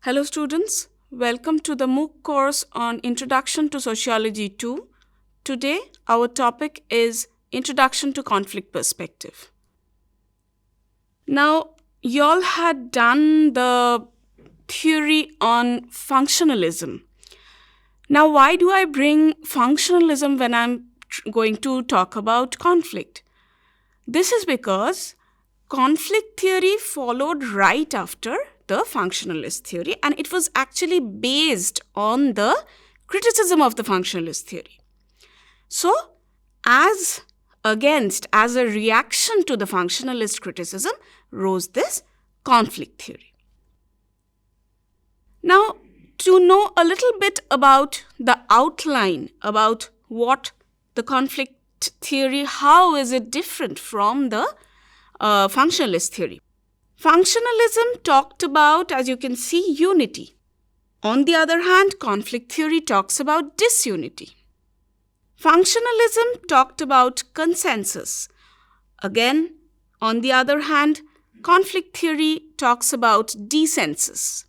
Hello students, welcome to the MOOC course on Introduction to Sociology 2. Today our topic is Introduction to Conflict Perspective. Now you all had done the theory on functionalism. Now why do I bring functionalism when I'm going to talk about conflict? This is because conflict theory followed right after the functionalist theory, and it was actually based on the criticism of the functionalist theory. So, as a reaction to the functionalist criticism, rose this conflict theory. Now, to know a little bit about the outline, about what the conflict theory, how is it different from the functionalist theory? Functionalism talked about, as you can see, unity. On the other hand, conflict theory talks about disunity. Functionalism talked about consensus. Again, on the other hand, conflict theory talks about dissensus.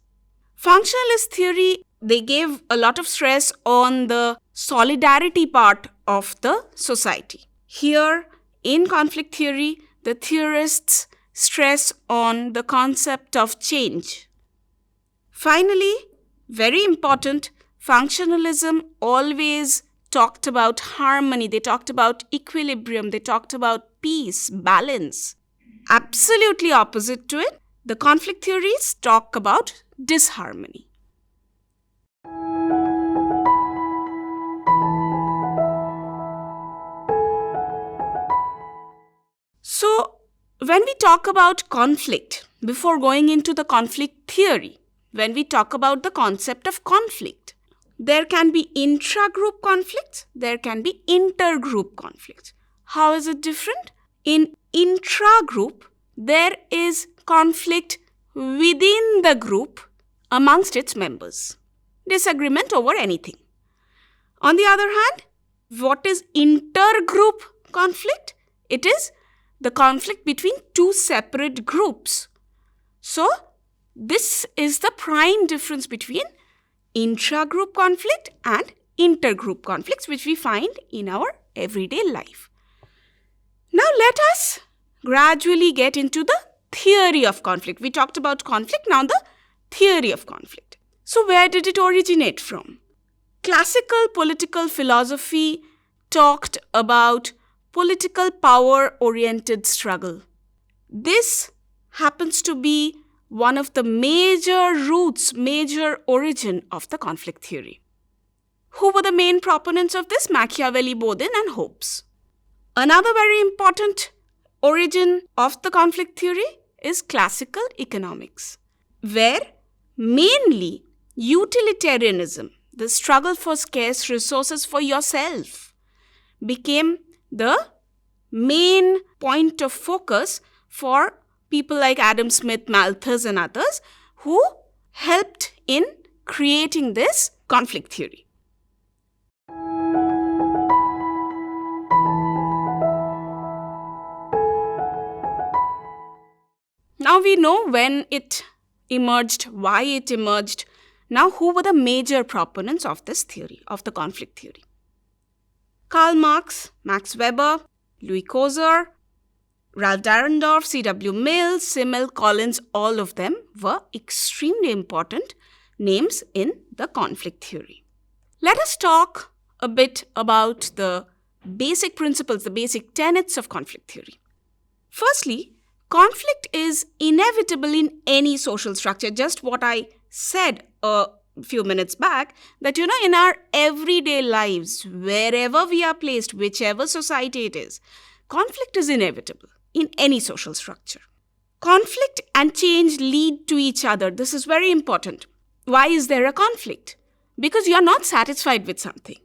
Functionalist theory, they gave a lot of stress on the solidarity part of the society. Here, in conflict theory, the theorists stress on the concept of change. Finally, very important, functionalism always talked about harmony, they talked about equilibrium, they talked about peace, balance. Absolutely opposite to it, the conflict theories talk about disharmony. So, when we talk about conflict, before going into the conflict theory, when we talk about the concept of conflict, there can be intra-group conflicts, there can be inter-group conflicts. How is it different? In intra-group, there is conflict within the group amongst its members. Disagreement over anything. On the other hand, what is inter-group conflict? It is the conflict between two separate groups. So, this is the prime difference between intra-group conflict and inter-group conflicts, which we find in our everyday life. Now, let us gradually get into the theory of conflict. We talked about conflict, now the theory of conflict. So, where did it originate from? Classical political philosophy talked about political power-oriented struggle. This happens to be one of the major roots, major origin of the conflict theory. Who were the main proponents of this? Machiavelli, Bodin, and Hobbes. Another very important origin of the conflict theory is classical economics, where mainly utilitarianism, the struggle for scarce resources for yourself, became the main point of focus for people like Adam Smith, Malthus, and others who helped in creating this conflict theory. Now we know when it emerged, why it emerged. Now, who were the major proponents of this theory, of the conflict theory? Karl Marx, Max Weber, Louis Coser, Ralph Dahrendorf, C.W. Mill, Simmel, Collins, all of them were extremely important names in the conflict theory. Let us talk a bit about the basic principles, the basic tenets of conflict theory. Firstly, conflict is inevitable in any social structure. Just what I said a few minutes back, that in our everyday lives, wherever we are placed, whichever society it is, conflict is inevitable in any social structure. Conflict and change lead to each other. This is very important. Why is there a conflict? Because you are not satisfied with something.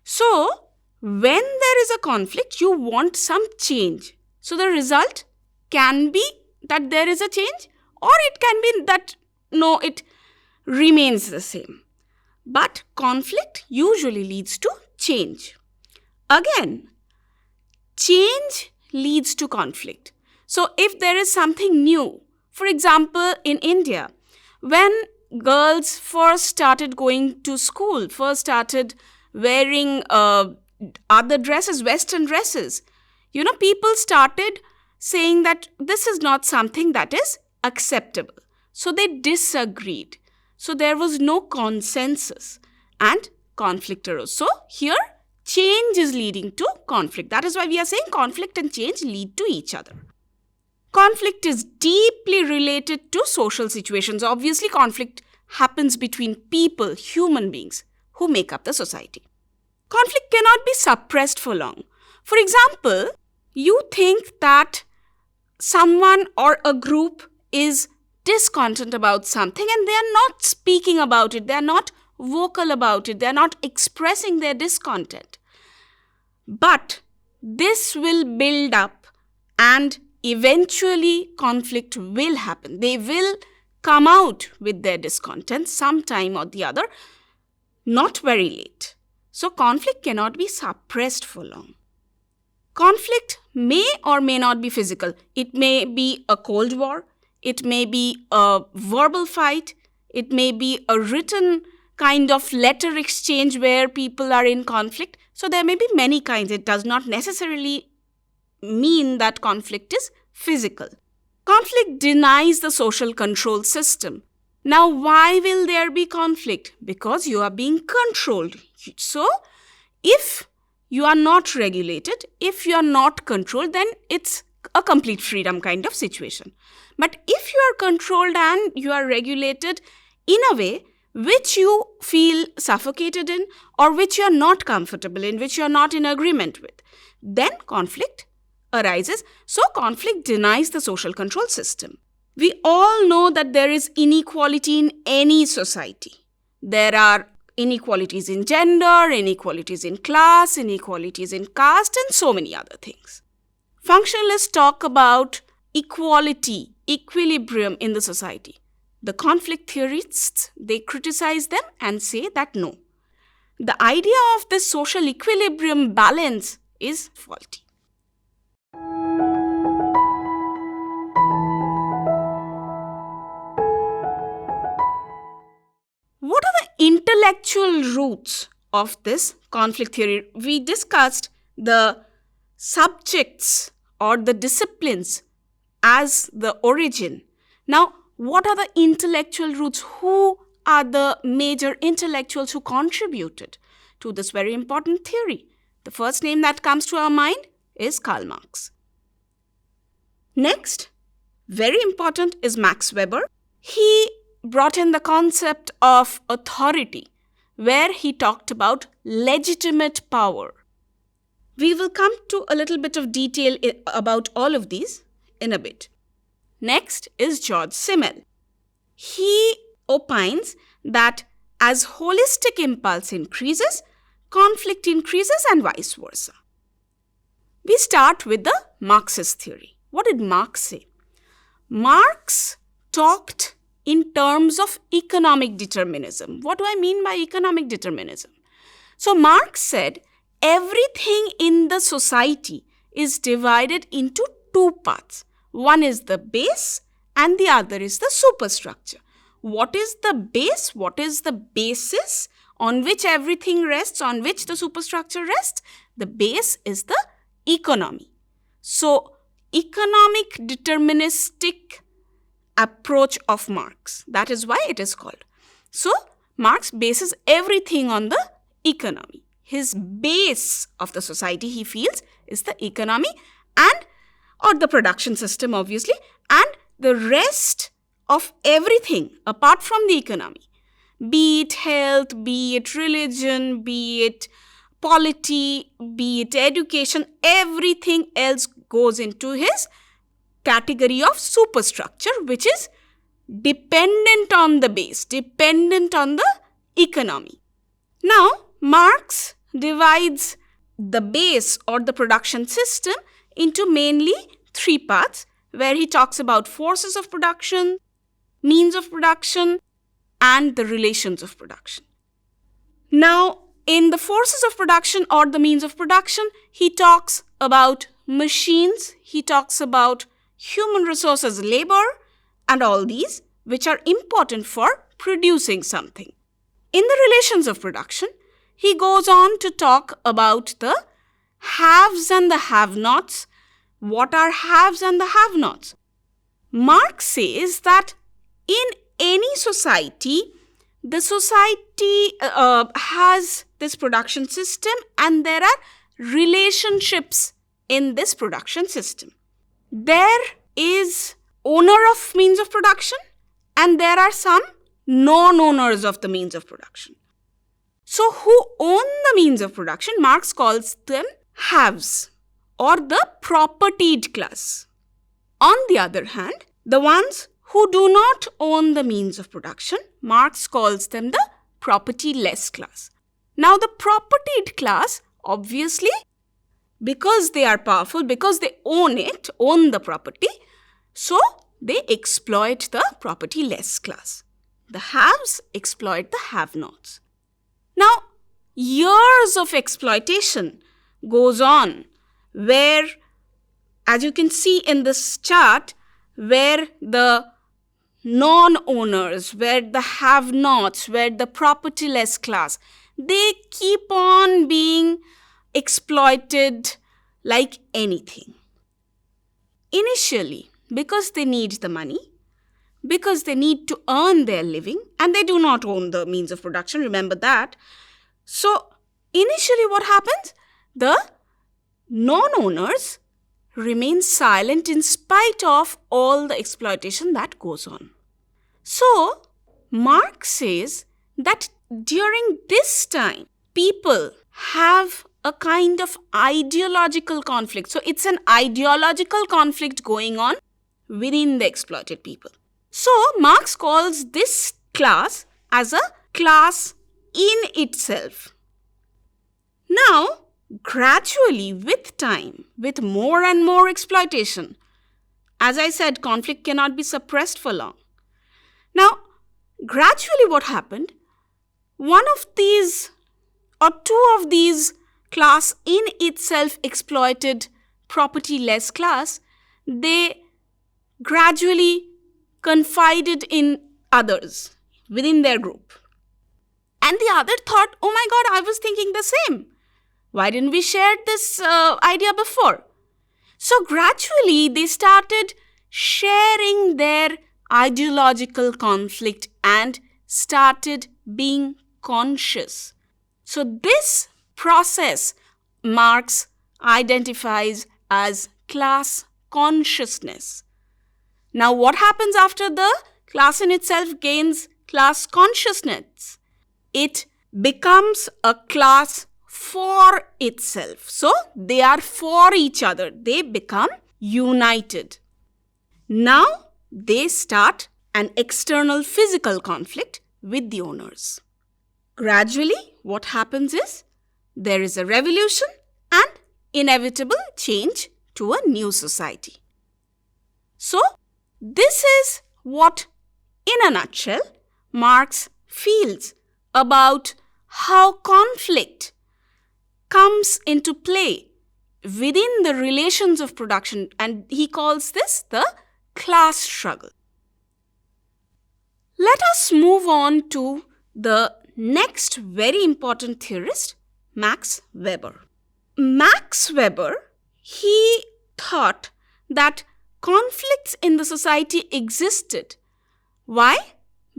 So, when there is a conflict, you want some change. So, the result can be that there is a change, or it can be that no, it remains the same. But conflict usually leads to change. Again, change leads to conflict. So if there is something new, for example, in India, when girls first started going to school, first started wearing other dresses, Western dresses, people started saying that this is not something that is acceptable. So they disagreed. So there was no consensus and conflict arose. So here, change is leading to conflict. That is why we are saying conflict and change lead to each other. Conflict is deeply related to social situations. Obviously, conflict happens between people, human beings, who make up the society. Conflict cannot be suppressed for long. For example, you think that someone or a group is discontent about something and they are not speaking about it, they are not vocal about it, they are not expressing their discontent. But this will build up and eventually conflict will happen. They will come out with their discontent sometime or the other, not very late. So conflict cannot be suppressed for long. Conflict may or may not be physical. It may be a cold war. It may be a verbal fight. It may be a written kind of letter exchange where people are in conflict. So there may be many kinds. It does not necessarily mean that conflict is physical. Conflict denies the social control system. Now, why will there be conflict? Because you are being controlled. So, if you are not regulated, if you are not controlled, then it's a complete freedom kind of situation. But if you are controlled and you are regulated in a way which you feel suffocated in or which you are not comfortable in, which you are not in agreement with, then conflict arises. So conflict denies the social control system. We all know that there is inequality in any society. There are inequalities in gender, inequalities in class, inequalities in caste, and so many other things. Functionalists talk about equality, equilibrium in the society. The conflict theorists, they criticize them and say that no. The idea of this social equilibrium balance is faulty. What are the intellectual roots of this conflict theory? We discussed the subjects or the disciplines as the origin. Now, what are the intellectual roots? Who are the major intellectuals who contributed to this very important theory? The first name that comes to our mind is Karl Marx. Next, very important, is Max Weber. He brought in the concept of authority, where he talked about legitimate power. We will come to a little bit of detail about all of these in a bit. Next is George Simmel. He opines that as holistic impulse increases, conflict increases and vice versa. We start with the Marxist theory. What did Marx say? Marx talked in terms of economic determinism. What do I mean by economic determinism? So Marx said everything in the society is divided into two parts. One is the base and the other is the superstructure. What is the base? What is the basis on which everything rests, on which the superstructure rests? The base is the economy. So, economic deterministic approach of Marx. That is why it is called. So, Marx bases everything on the economy. His base of the society, he feels, is the economy or the production system, obviously, and the rest of everything apart from the economy, be it health, be it religion, be it polity, be it education, everything else goes into his category of superstructure, which is dependent on the base, dependent on the economy. Now, Marx divides the base or the production system into mainly three parts, where he talks about forces of production, means of production, and the relations of production. Now, in the forces of production or the means of production, he talks about machines, he talks about human resources, labor, and all these, which are important for producing something. In the relations of production, he goes on to talk about the haves and the have-nots. What are haves and the have-nots? Marx says that in any society, the society has this production system and there are relationships in this production system. There is owner of means of production and there are some non-owners of the means of production. So who own the means of production? Marx calls them haves or the propertied class. On the other hand, the ones who do not own the means of production, Marx calls them the property-less class. Now the propertied class, obviously, because they are powerful, because they own the property, so they exploit the property-less class. The haves exploit the have-nots. Now, years of exploitation goes on where, as you can see in this chart, where the non-owners, where the have-nots, where the property-less class, they keep on being exploited like anything. Initially, because they need the money, because they need to earn their living, and they do not own the means of production, remember that. So, initially what happens? The non-owners remain silent in spite of all the exploitation that goes on. So, Marx says that during this time, people have a kind of ideological conflict. So, it's an ideological conflict going on within the exploited people. So, Marx calls this class as a class in itself. Now, gradually, with time, with more and more exploitation, as I said, conflict cannot be suppressed for long. Now, gradually what happened? One of these or two of these class in itself exploited property-less class, they gradually confided in others within their group. And the other thought, oh my God, I was thinking the same. Why didn't we share this idea before? So gradually they started sharing their ideological conflict and started being conscious. So this process Marx identifies as class consciousness. Now what happens after the class in itself gains class consciousness? It becomes a class for itself. So they are for each other. They become united. Now they start an external physical conflict with the owners. Gradually, what happens is there is a revolution and inevitable change to a new society. So, this is what, in a nutshell, Marx feels about how conflict comes into play within the relations of production, and he calls this the class struggle. Let us move on to the next very important theorist, Max Weber. Max Weber, he thought that conflicts in the society existed. Why?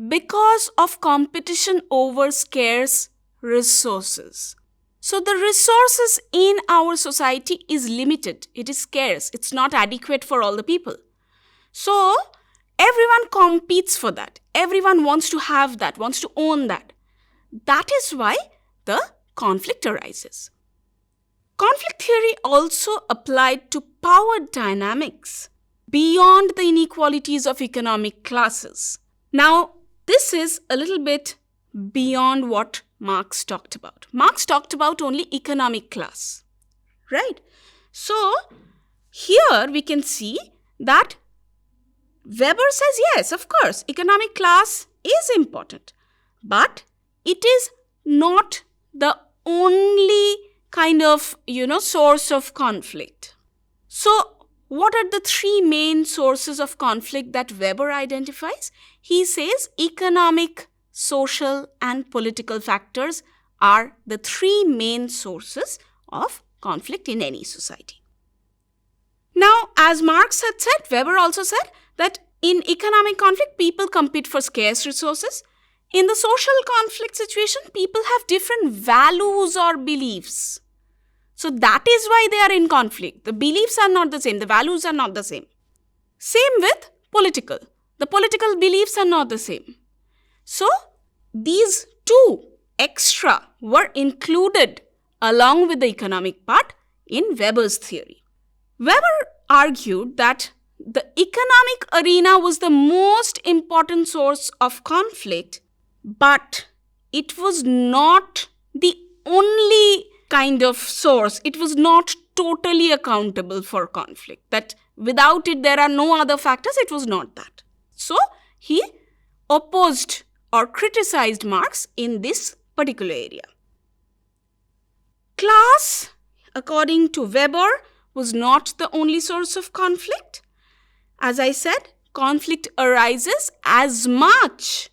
Because of competition over scarce resources. So the resources in our society is limited. It is scarce. It's not adequate for all the people. So everyone competes for that. Everyone wants to have that, wants to own that. That is why the conflict arises. Conflict theory also applied to power dynamics beyond the inequalities of economic classes. Now, this is a little bit beyond what Marx talked about. Marx talked about only economic class, right? So, here we can see that Weber says, yes, of course, economic class is important, but it is not the only kind of, source of conflict. So, what are the three main sources of conflict that Weber identifies? He says economic social, and political factors are the three main sources of conflict in any society. Now, as Marx had said, Weber also said that in economic conflict, people compete for scarce resources. In the social conflict situation, people have different values or beliefs. So that is why they are in conflict. The beliefs are not the same. The values are not the same. Same with political. The political beliefs are not the same. So these two extra were included along with the economic part in Weber's theory. Weber argued that the economic arena was the most important source of conflict, but it was not the only kind of source. It was not totally accountable for conflict. That without it, there are no other factors. It was not that. So he opposed or criticized Marx in this particular area. Class, according to Weber, was not the only source of conflict. As I said, conflict arises as much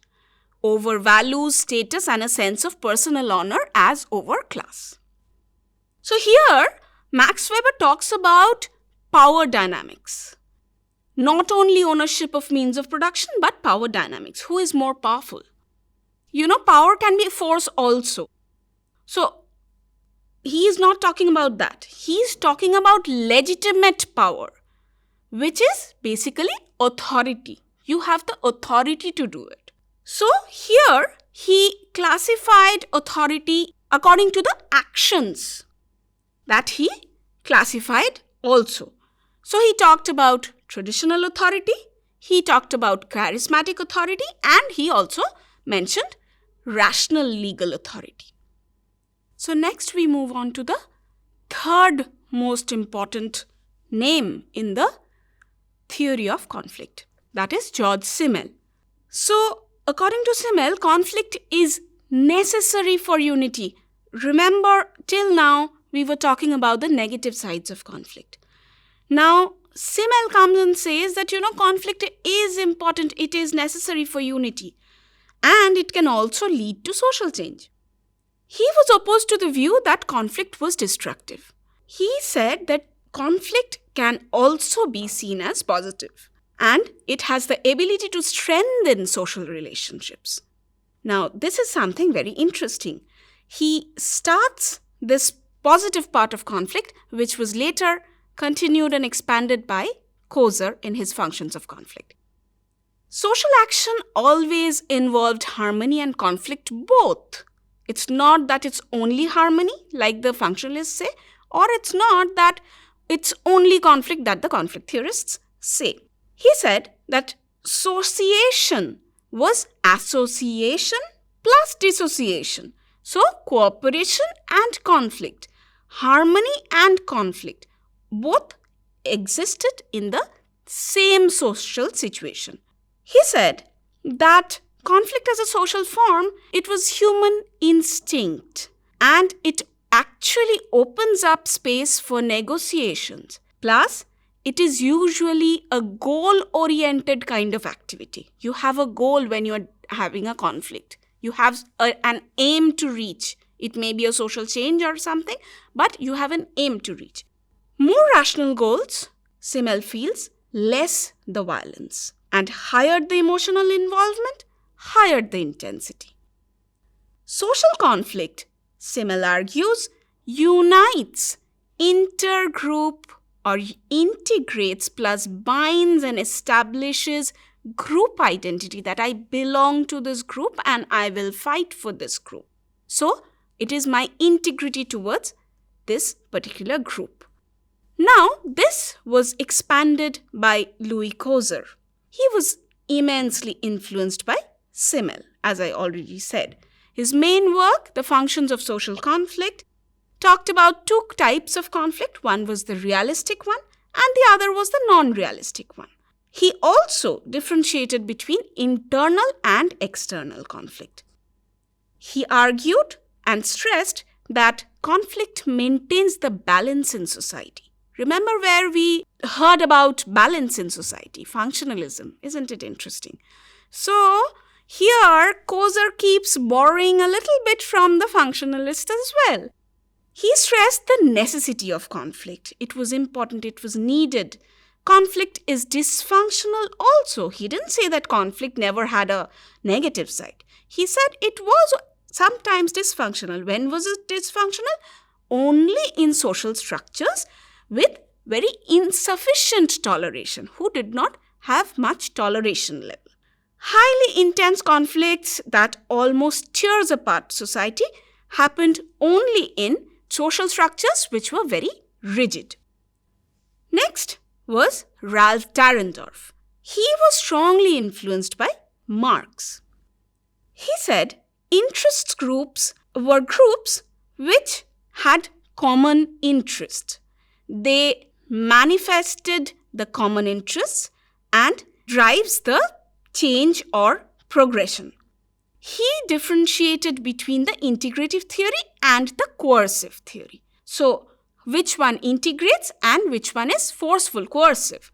over values, status, and a sense of personal honor as over class. So here, Max Weber talks about power dynamics. Not only ownership of means of production, but power dynamics. Who is more powerful? Power can be force also. So, he is not talking about that. He is talking about legitimate power, which is basically authority. You have the authority to do it. So, here he classified authority according to the actions that he classified also. So, he talked about traditional authority, he talked about charismatic authority, and he also mentioned rational legal authority. So next we move on to the third most important name in the theory of conflict. That is George Simmel. So according to Simmel, conflict is necessary for unity. Remember, till now we were talking about the negative sides of conflict. Now Simmel comes and says that conflict is important, it is necessary for unity, and it can also lead to social change. He was opposed to the view that conflict was destructive. He said that conflict can also be seen as positive, and it has the ability to strengthen social relationships. Now, this is something very interesting. He starts this positive part of conflict, which was later continued and expanded by Koser in his Functions of Conflict. Social action always involved harmony and conflict both. It's not that it's only harmony, like the functionalists say, or it's not that it's only conflict that the conflict theorists say. He said that association was association plus dissociation. So, cooperation and conflict, harmony and conflict, both existed in the same social situation. He said that conflict as a social form, it was human instinct, and it actually opens up space for negotiations. Plus, it is usually a goal-oriented kind of activity. You have a goal when you are having a conflict. You have an aim to reach. It may be a social change or something, but you have an aim to reach. More rational goals, Simmel feels, less the violence, and higher the emotional involvement, higher the intensity. Social conflict, Simmel argues, unites, intergroup or integrates plus binds and establishes group identity, that I belong to this group and I will fight for this group. So, it is my integrity towards this particular group. Now, this was expanded by Louis Koser. He was immensely influenced by Simmel, as I already said. His main work, The Functions of Social Conflict, talked about two types of conflict. One was the realistic one, and the other was the non-realistic one. He also differentiated between internal and external conflict. He argued and stressed that conflict maintains the balance in society. Remember where we heard about balance in society, functionalism. Isn't it interesting? So, Here, Coser keeps borrowing a little bit from the functionalists as well. He stressed the necessity of conflict. It was important, it was needed. Conflict is dysfunctional also. He didn't say that conflict never had a negative side. He said it was sometimes dysfunctional. When was it dysfunctional? Only in social structures with very insufficient toleration, who did not have much toleration level. Highly intense conflicts that almost tears apart society happened only in social structures which were very rigid. Next was Ralph Dahrendorf. He was strongly influenced by Marx. He said interest groups were groups which had common interest. They manifested the common interests and drives the change or progression. He differentiated between the integrative theory and the coercive theory. So, which one integrates and which one is forceful, coercive.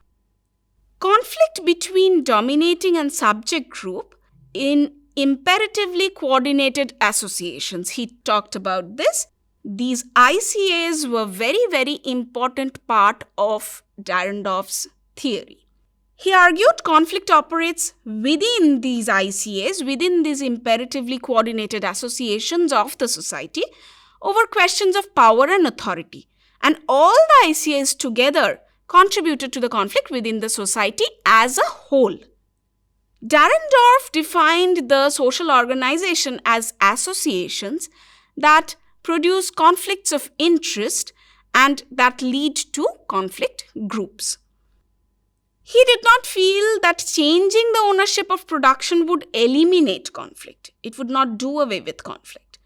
Conflict between dominating and subject group in imperatively coordinated associations. He talked about this. These ICAs were very, very important part of Dahrendorf's theory. He argued conflict operates within these ICAs, within these imperatively coordinated associations of the society over questions of power and authority. And all the ICAs together contributed to the conflict within the society as a whole. Dahrendorf defined the social organization as associations that produce conflicts of interest and that lead to conflict groups. He did not feel that changing the ownership of production would eliminate conflict. It would not do away with conflict.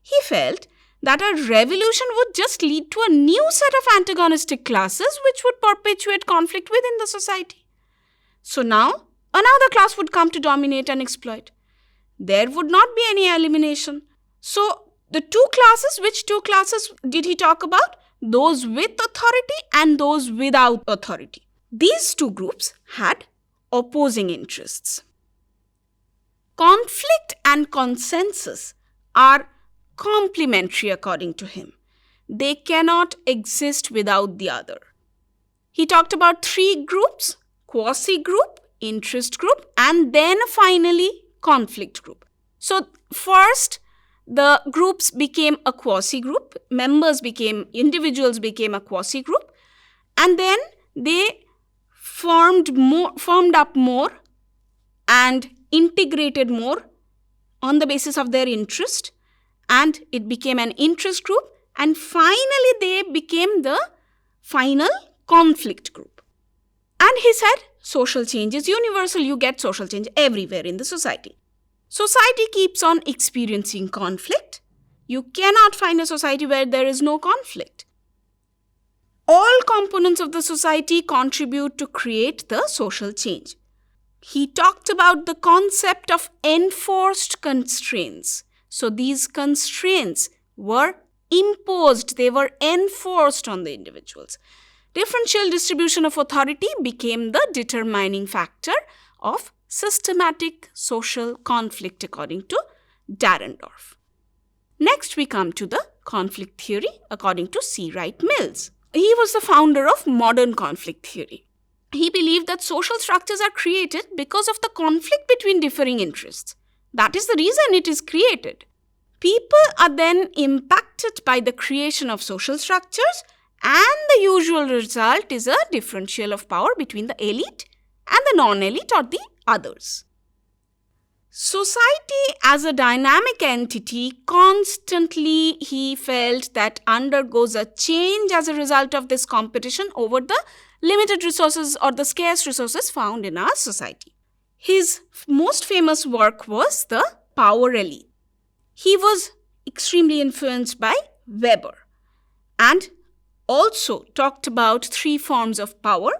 He felt that a revolution would just lead to a new set of antagonistic classes which would perpetuate conflict within the society. So now, another class would come to dominate and exploit. There would not be any elimination. So, the which two classes did he talk about? Those with authority and those without authority. These two groups had opposing interests. Conflict and consensus are complementary according to him. They cannot exist without the other. He talked about three groups: quasi-group, interest group, and then finally conflict group. So first, the groups became a quasi-group, individuals became a quasi-group, and then they formed up more and integrated more on the basis of their interest, and it became an interest group, and finally they became the final conflict group. And he said social change is universal. You get social change everywhere in the society. Society keeps on experiencing conflict. You cannot find a society where there is no conflict. All components of the society contribute to create the social change. He talked about the concept of enforced constraints. So these constraints were imposed, they were enforced on the individuals. Differential distribution of authority became the determining factor of systematic social conflict according to Dahrendorf. Next we come to the conflict theory according to C. Wright Mills. He was the founder of modern conflict theory. He believed that social structures are created because of the conflict between differing interests. That is the reason it is created. People are then impacted by the creation of social structures, and the usual result is a differential of power between the elite and the non-elite or the others. Society as a dynamic entity constantly, he felt, that undergoes a change as a result of this competition over the limited resources or the scarce resources found in our society. His most famous work was The Power Elite. He was extremely influenced by Weber and also talked about three forms of power,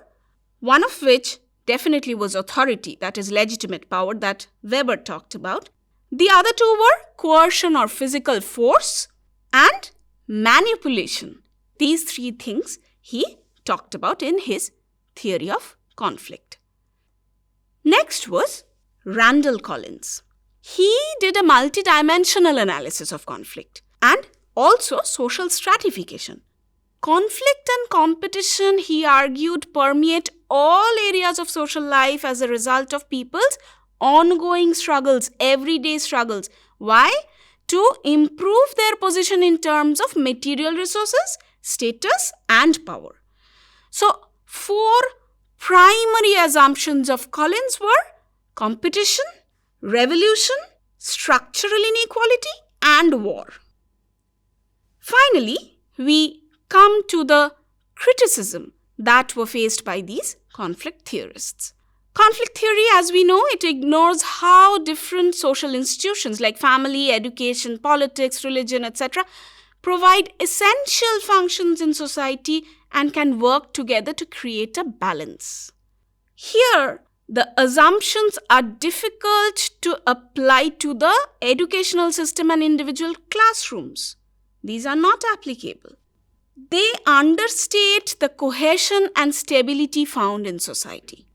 one of which definitely was authority, that is legitimate power that Weber talked about. The other two were coercion or physical force and manipulation. These three things he talked about in his theory of conflict. Next was Randall Collins. He did a multidimensional analysis of conflict and also social stratification. Conflict and competition, he argued, permeate all areas of social life as a result of people's ongoing struggles, everyday struggles. Why? To improve their position in terms of material resources, status, and power. So, 4 primary assumptions of Collins were competition, revolution, structural inequality, and war. Finally, we come to the criticism that were faced by these conflict theorists. Conflict theory, as we know, it ignores how different social institutions like family, education, politics, religion, etc. provide essential functions in society and can work together to create a balance. Here, the assumptions are difficult to apply to the educational system and individual classrooms. These are not applicable. They understate the cohesion and stability found in society.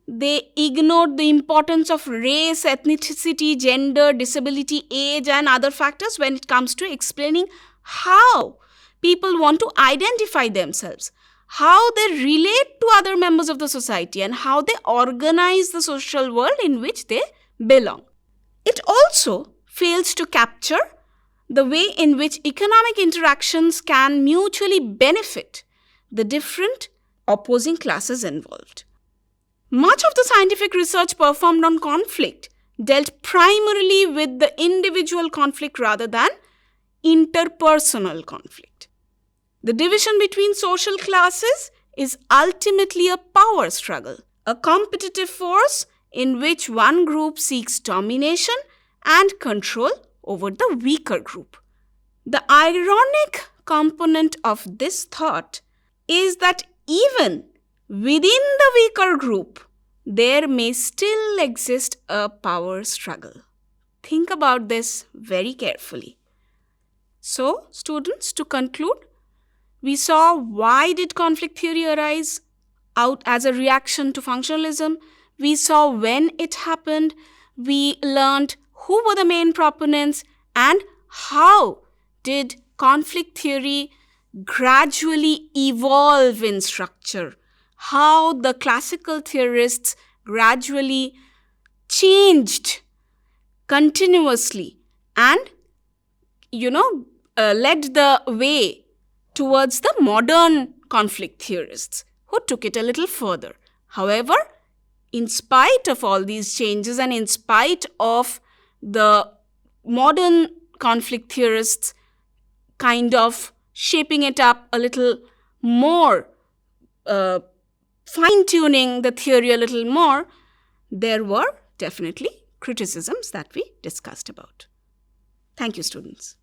They ignored the importance of race, ethnicity, gender, disability, age, and other factors when it comes to explaining how people want to identify themselves, how they relate to other members of the society, and how they organize the social world in which they belong. It also fails to capture the way in which economic interactions can mutually benefit the different opposing classes involved. Much of the scientific research performed on conflict dealt primarily with the individual conflict rather than interpersonal conflict. The division between social classes is ultimately a power struggle, a competitive force in which one group seeks domination and control over the weaker group. The ironic component of this thought is that even within the weaker group, there may still exist a power struggle. Think about this very carefully. So, students, to conclude, we saw why did conflict theory arise out as a reaction to functionalism. We saw when it happened. We learned who were the main proponents and how did conflict theory gradually evolve in structure, how the classical theorists gradually changed continuously and, led the way towards the modern conflict theorists who took it a little further. However, in spite of all these changes and in spite of the modern conflict theorists kind of shaping it up a little more, fine-tuning the theory a little more, there were definitely criticisms that we discussed about. Thank you, students.